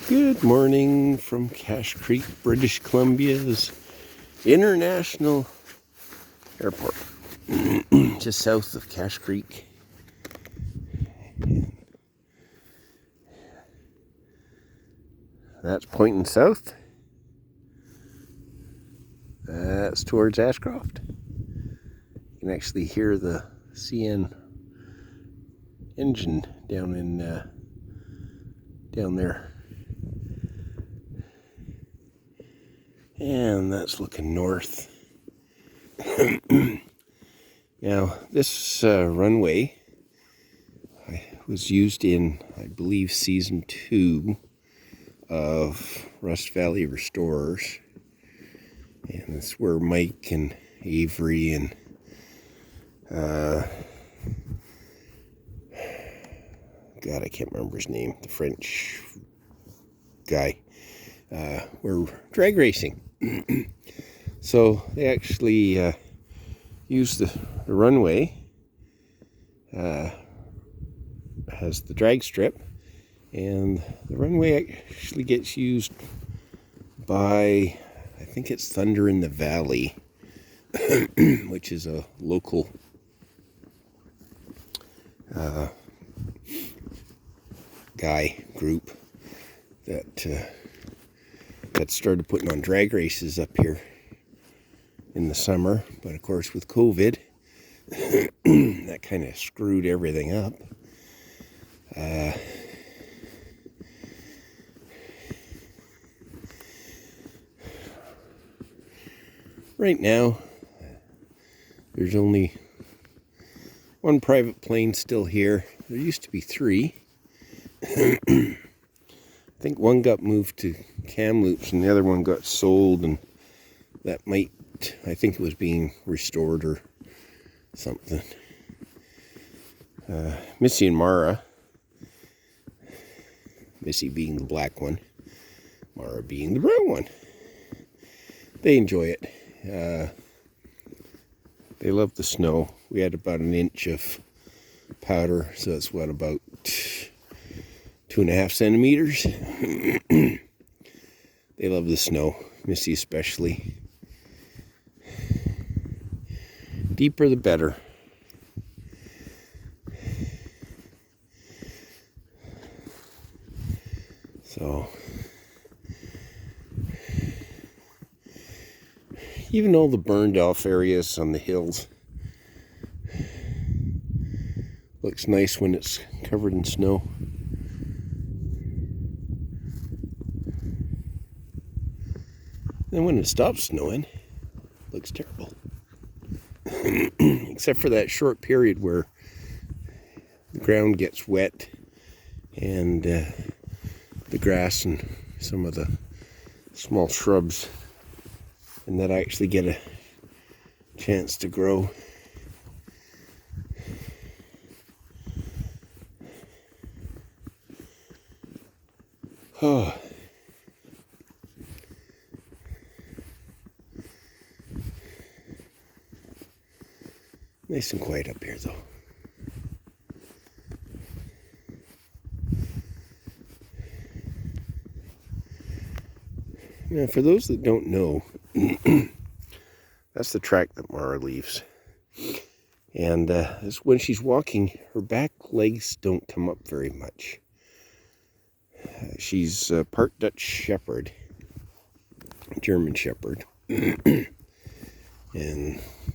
Good morning from Cache Creek, British Columbia's International Airport, just south of Cache Creek. That's pointing south. That's towards Ashcroft. You can actually hear the CN engine down there. And that's looking north. Now, this runway was used in, I believe, season 2 of Rust Valley Restorers. And that's where Mike and Avery and God, I can't remember his name, the French guy, were drag racing. So they actually used the runway has the drag strip, and the runway actually gets used by, I think it's Thunder in the Valley, which is a local group that started putting on drag races up here in the summer. But of course, with COVID, that kind of screwed everything up. Right now, there's only one private plane still here. There used to be 3. I think one got moved to Kamloops and the other one got sold, and that might, I think it was being restored or something. Missy and Mara, Missy being the black one, Mara being the brown one, they enjoy it. They love the snow. We had about an inch of powder, so that's what, about 2.5 centimeters. They love the snow, Missy especially. Deeper the better. So, even all the burned off areas on the hills, looks nice when it's covered in snow. And when it stops snowing, it looks terrible. Except for that short period where the ground gets wet and the grass and some of the small shrubs, and that actually get a chance to grow. Oh. Nice and quiet up here, though. Now, for those that don't know, that's the track that Mara leaves. And when she's walking, her back legs don't come up very much. She's part Dutch Shepherd, German Shepherd, and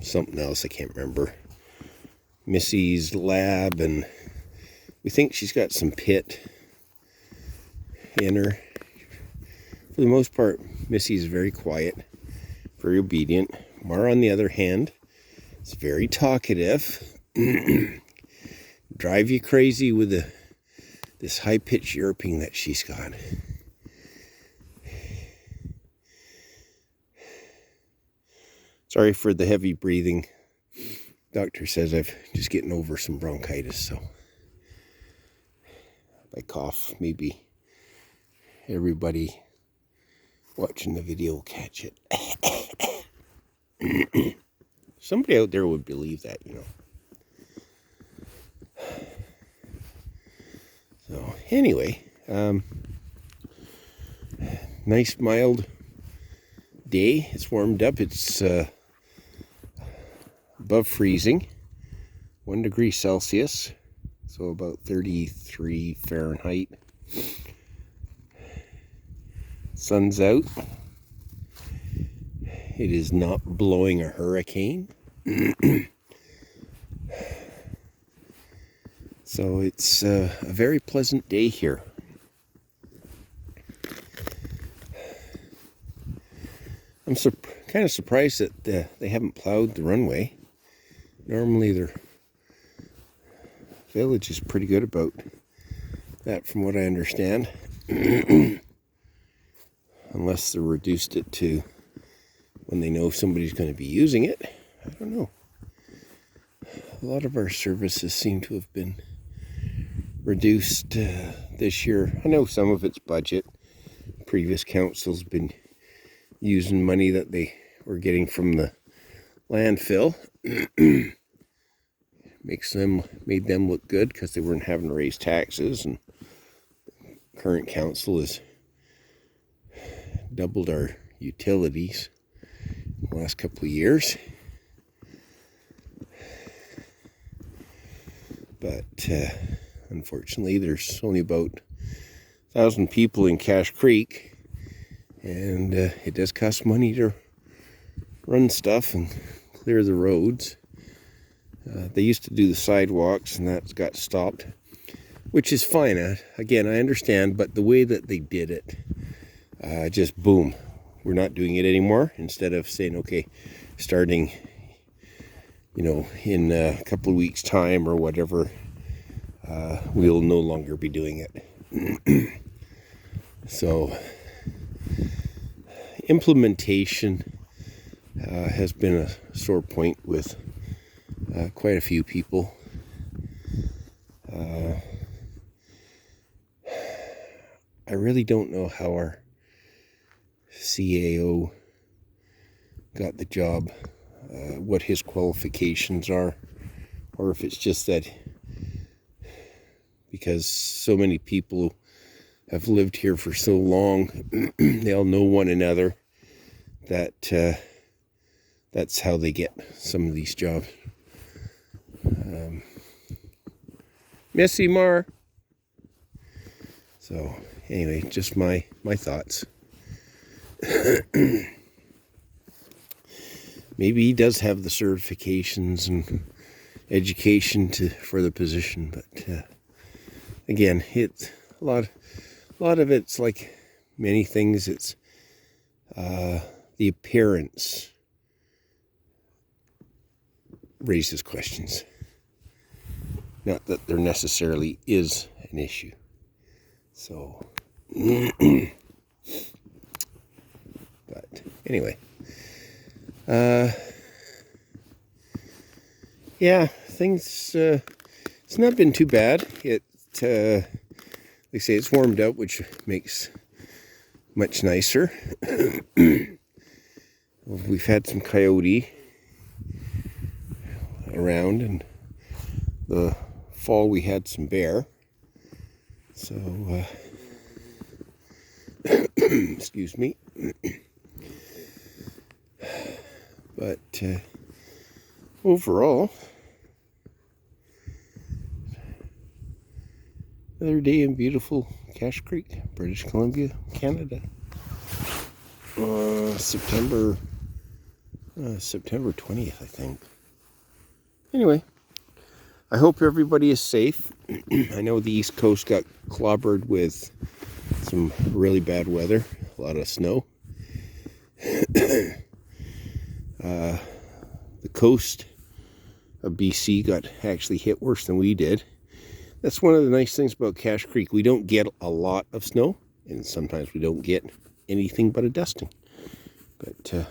something else I can't remember. Missy's lab, and we think she's got some pit in her. For the most part, Missy's very quiet, very obedient. Mara, on the other hand, is very talkative. Drive you crazy with this high-pitched yelping that she's got. Sorry for the heavy breathing. Doctor says I'm just getting over some bronchitis, so if I cough, maybe everybody watching the video will catch it. Somebody out there would believe that, you know. So anyway, Nice mild day. It's warmed up. It's above freezing, 1 degree Celsius, so about 33 Fahrenheit. Sun's out. It is not blowing a hurricane. So it's a very pleasant day here. I'm kind of surprised that they haven't plowed the runway. Normally their village is pretty good about that from what I understand. Unless they reduced it to when they know somebody's going to be using it. I don't know. A lot of our services seem to have been reduced this year. I know some of it's budget. Previous council's been using money that they were getting from the landfill. Made them look good because they weren't having to raise taxes, and current council has doubled our utilities in the last couple of years. But unfortunately there's only about 1,000 people in Cache Creek, and it does cost money to run stuff and clear the roads. They used to do the sidewalks, and that's got stopped, which is fine. Again, I understand, but the way that they did it, just boom, we're not doing it anymore. Instead of saying, okay, starting, in a couple of weeks' time or whatever, we'll no longer be doing it. So, implementation has been a sore point with quite a few people. I really don't know how our CAO got the job, what his qualifications are, or if it's just that because so many people have lived here for so long, they all know one another, that that's how they get some of these jobs. Missy Mar. So anyway, just my thoughts. Maybe he does have the certifications and education for the position, but again, it's a lot of it's like many things. It's the appearance raises questions. Not that there necessarily is an issue. So, but anyway, yeah, things, it's not been too bad. Like I say, it's warmed up, which makes much nicer. We've had some coyote around, and the fall we had some bear. So, excuse me. But overall, another day in beautiful Cache Creek, British Columbia, Canada. September 20th, I think. Anyway, I hope everybody is safe. I know the East Coast got clobbered with some really bad weather, a lot of snow. The coast of BC got actually hit worse than we did. That's one of the nice things about Cache Creek. We don't get a lot of snow, and sometimes we don't get anything but a dusting. But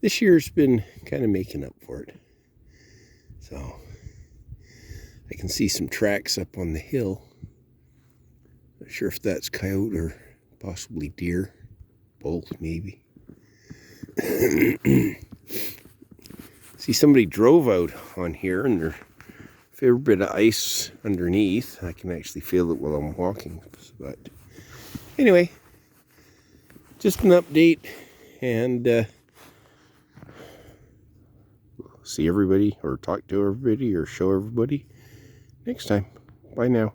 this year's been kind of making up for it. So I can see some tracks up on the hill. Not sure if that's coyote or possibly deer. Both, maybe. See, somebody drove out on here and they're fair bit of ice underneath. I can actually feel it while I'm walking. But anyway, just an update, and see everybody, or talk to everybody, or show everybody next time. Bye now.